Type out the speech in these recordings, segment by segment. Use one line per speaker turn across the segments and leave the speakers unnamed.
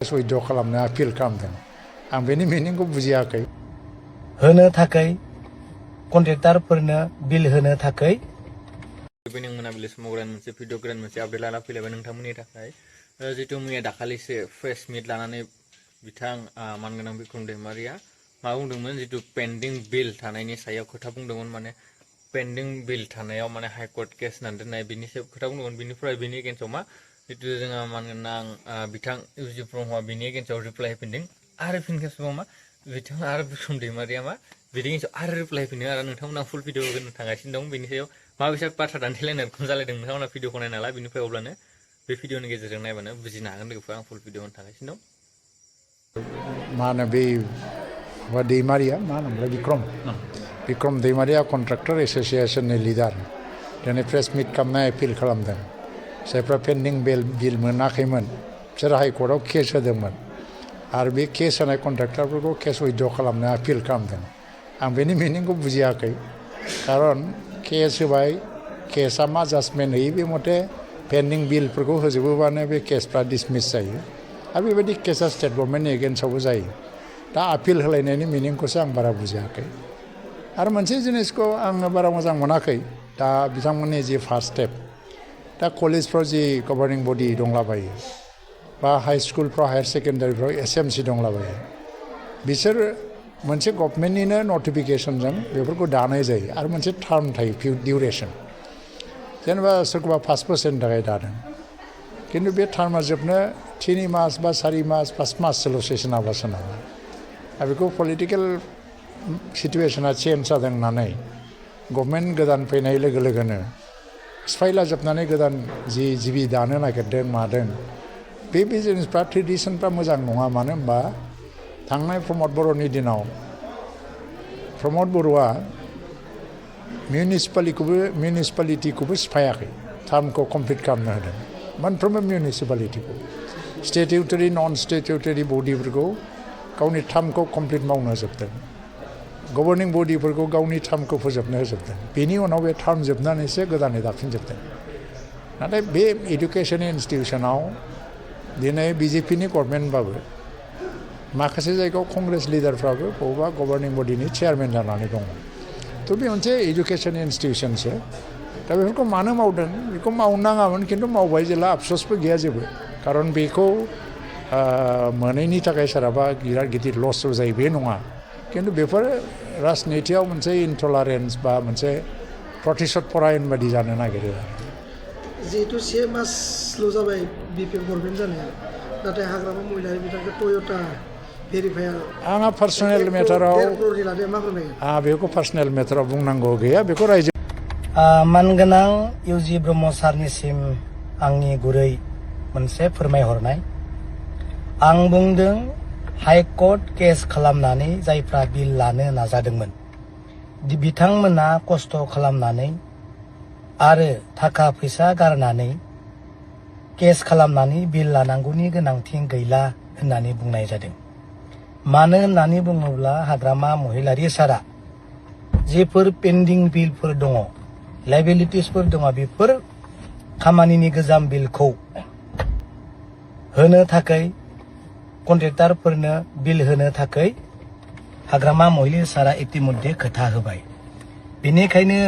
सैध' खालामनो आपिल खालामदों आं बेनि मिनिंखौ बुजियाखै
होनो थाखाय कन्ट्रेक्टरफोरनो बिल होनो थाखाय
इभिनिं मोनाबिलि समाव गोदान मोनसे भिडिअ गोदान मोनसे आपडेट लाना फैलायबाय नोंथांमोननि थाखाय जितु मैया दाखालिसो प्रेस मिट लानानै बिथां मानगोनां बिक्रम दैमारिया मा बुंदोंमोन जितु पेन्डिं बिल थानायनि सायाव खोथा बुंदोंमोन माने पेन्डिं बिल थानायाव माने हाइकर्ट केस होनानै दोननाय बिनि सायाव खोथा बुंदोंमोन बिनिफ्राय बिनि एगेन्स्टआव मा जितु जोंहा मानगोनां बिथां इउजि ब्रह्मआ बिनि एगेन्स्टआव रिप्लाइ होफिनदों आरो फिन खेबसेबाव मा बिथाङा आरो बिक्रम दैमारिया मा बिनि एगेन्स्टआव आरो रिप्लाइ होफिनदों आरो नोंथांमोना फुल भिडिअ होनो थांगासिनो दं बिनि सायाव माबेसे बाथ्रा दान्थेलायनाय रखम जालायदों नोंथांमोना भिडिअखौ नायना ला बिनिफ्राय अब्लानो बे भिडिअनि गेजेरजों नायबानो बुजिनो हागोन लोगोफोर आं फुल भिडिअ होनो थांगासिनो दं
मा होनो बे दैमारिया मा होनोमोनलाय बिक्रम दैमारिया कन्ट्राक्टर एस'सिएशननि लिडार दिनै प्रेस मिट खालामनाय एपिल खालामदों जायफ्रा पेन्डिं बिल मोनाखैमोन बिसोर हाइकर्टआव केस होदोंमोन आरो बे केस होनाय कन्ट्राक्टरफोरखौ केस उइथड्र खालामनो आपिल खालामदों आं बेनि मिनिंखौ बुजियाखै खारन केस होबाय केसआ मा जाजमेन्ट होयो बे मथे पेन्डिं बिलफोरखौ होजोबोबानो बे केसफ्रा डिसमिस जायो आरो बेबायदि केसआ स्टेट गभर्नमेन्टनि एगेन्स्टआवबो जायो दा आपिल होलायनायनि मिनिंखौसो आं बारा बुजियाखै आरो मोनसे जिनिसखौ आङो बारा मोजां मोनाखै दा बिथांमोननि जि फार्स्ट स्टेप दा कलेजफ्राव जि गभर्निं बडि दंलाबायो बा हाई स्कुलफ्राव हायार सेकेन्डारिफ्राव एसएमसि दंलाबायो बिसोर मोनसे गभर्नमेन्टनिनो नटिफिकेसनजों बेफोरखौ दानाय जायो आरो मोनसे टार्म थायो डिउरेसन जेनेबा सोरखौबा 5 बोसोरनि थाखाय दादों खिन्थु बे टार्मा जोबनो 3 मास बा 4 मास 5 माससोल' सेसन हाबा सोनाबा आरो बेखौ पलिटिकेल सिटुवेसना चेन्ज जादों होननानै गभर्नमेन्ट गोदान फैनाय लोगो लोगोनो सिफायला जोबनानै गोदान जि जिबि दानो नागिरदों मादों बे जिनिसफ्रा ट्रेडिसनफ्रा मोजां नङा मानो होनबा थांनाय प्रमद बर'नि दिनाव प्रमद बर'आ मिउनिसिपालिटिखौबो सिफायाखै टार्मखौ कमप्लिट खालामनो होदों मोनफ्रोमबो मिउनिसिपालिटिखौ स्टेटिउटरि नन स्टेटिउटरि बडिफोरखौ गावनि टार्मखौ कमप्लिट मावनो होजोबदों गभर्निं बडिफोरखौ गावनि टार्मखौ फोजोबनो होजोबदों बेनि उनाव बे टार्म जोबनानैसो गोदानै दाफिनजोबदों नाथाय बे इडुकेसन इन्सटिटिउसनाव दिनै बिजेपिनि गभर्नमेन्टबाबो माखासे जायगायाव कंग्रेस लिडारफ्राबो बबेबा गभर्निं बडिनि चेयारमेन जानानै दङ थ' बे मोनसे इडुकेसन इन्सटिटिउसनसो दा बेफोरखौ मानो मावदों बेखौ मावनो नाङामोन खिन्थु मावबाय जेला आफस'सबो गैया जेबो खारन बेखौ मोनैनि थाखाय सोरहाबा बिराद गिदिर लस जायो बे नङा खिन्थु बेफोर राजनितियाव मोनसे इनटलारेन्स बा मोनसे प्रतिशत परायन बादि जानो नागिरो
जिहेतु 1 मासल' जाबाय बिपिएफ गभर्नमेन्ट जानाया नाथाय हाग्रामा महिलारि बिथांखौ टयटा भेरिफायार
आंहा पार्सनेल मेटाराव बेखौ पार्सनेल मेटाराव बुंनांगौ गैया बेखौ रायजो
मानगोनां इउजि ब्रह्म सारनिसिम आंनि गुरै मोनसे फोरमायहरनाय आं बुंदों हाइकर्ट केस खालामनानै जायफ्रा बिल लानो नाजादोंमोन बिथांमोना खस्थ' खालामनानै आरो थाखा फैसा गारनानै केस खालामनानै बिल लानांगौनि गोनांथि गैला होननानै बुंनाय जादों मानो होननानै बुङोब्ला हाग्रामा महिलारि सारा जेफोर पेन्डिं बिलफोर दङ लाइबिलिटिसफोर दङ बेफोर खामानिनि गोजाम बिलखौ होनो थाखाय कन्ट्रेक्टरफोरनो बिल होनो थाखाय हाग्रामा महिलारि सारा इतिमध्ये खोथा होबाय बेनिखायनो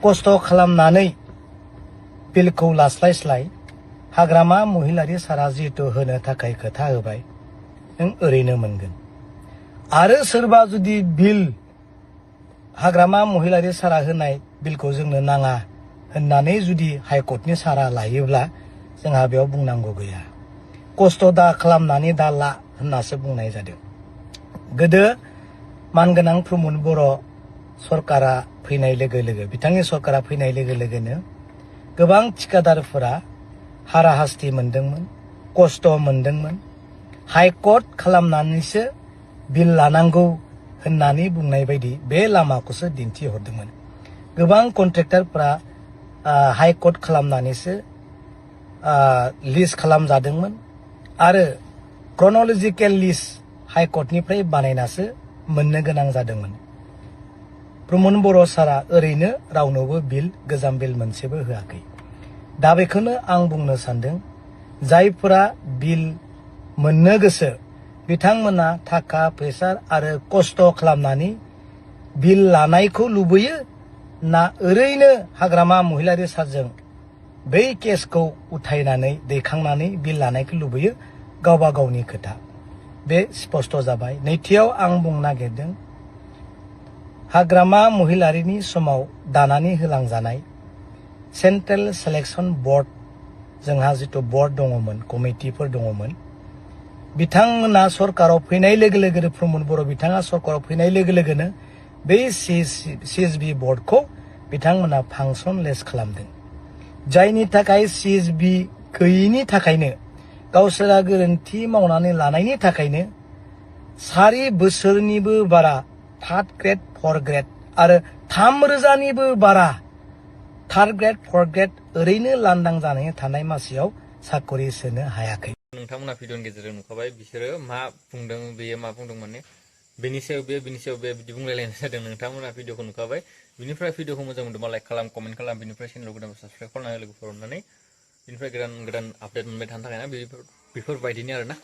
खस्थ' खालामनानै बिलखौ लास्लायस्लाय हाग्रामा महिलारि सारा जिहेतु होनो थाखाय खोथा होबाय नों ओरैनो मोनगोन आरो सोरबा जुदि बिल हाग्रामा महिलारि सारा होनाय बिलखौ जोंनो नाङा होननानै जुदि हाइकर्टनि सारा लायोब्ला जोंहा बेयाव बुंनांगौ गैया खस्थ' दा खालामनानै दा ला होननासो बुंनाय जादों गोदो मानगोनां प्रमद बर' सरकारा फैनाय लोगो लोगो बिथांनि सरकारा फैनाय लोगो लोगोनो गोबां थिकादारफोरा हाराहास्ति मोनदोंमोन खस्थ' मोनदोंमोन हाइकर्ट खालामनानैसो बिल लानांगौ होननानै बुंनाय बायदि बे लामाखौसो दिन्थिहरदोंमोन गोबां कन्ट्रेक्टरफोरा हाइकर्ट खालामनानैसो लिस्ट खालामजादोंमोन आरो क्रन'लजिकेल लिस्ट हाइकर्टनिफ्राय बानायनासो मोननो गोनां जादोंमोन प्रमद बर' सारा ओरैनो रावनोबो बिल गोजाम बिल मोनसेबो होआखै दा बेखौनो आं बुंनो सानदों जायफोरा बिल मोननो गोसो बिथांमोना थाखा फैसा आरो खस्थ' खालामनानै बिल लानायखौ लुबैयो ना ओरैनो हाग्रामा महिलारि सारजों बै केसखौ उथायनानै दैखांनानै बिल लानायखौ लुबैयो गावबा गावनि खोथा बे स्पष्ट जाबाय। नैथियाव आं बुंनो नागिरदों हाग्रामा महिलारिनि समाव दानानै होलांजानाय सेन्ट्रेल सिलेक्शन बर्ड जोंहा जितु बर्ड दङमोन कमिटिफोर दङमोन बिथांमोना सरकाराव फैनाय लोगो लोगोनो प्रमद बर' बिथाङा सरकाराव फैनाय लोगो लोगोनो बै CSB बर्डखौ बिथांमोना फांसनलेस खालामदों जायनि थाखाय CSB गैयिनि थाखायनो गावसोरा गोरोन्थि मावनानै लानायनि थाखायनो 4 बोसोरनिबो बारा 3rd ग्रेड 4th ग्रेड आरो 3,000निबो बारा 3rd ग्रेड 4th ग्रेड ओरैनो लांदां जानानै थानाय मासियाव साकरि सोनो हायाखै।
नोंथांमोना भिडिअनि गेजेरजों नुखाबाय बिसोरो मा बुंदों बेयो मा बुंदों माने बेनि सायाव बे बिदि बुंलायलायनाय जादों। नोंथांमोना भिडिअखौ नुखाबाय बिनिफ्राय भिडिअखौ मोजां मोनदोंबा लाइक खालाम कमेन्ट खालाम बिनिफ्राय चेनेलखौ गोदान साबस्क्राइब खालामनानै लोगोफोर अननानै बिनिफ्राय गोदान आपडेट मोनबाय थानो थाखाय ना बेफोरबायदिनो आरोना।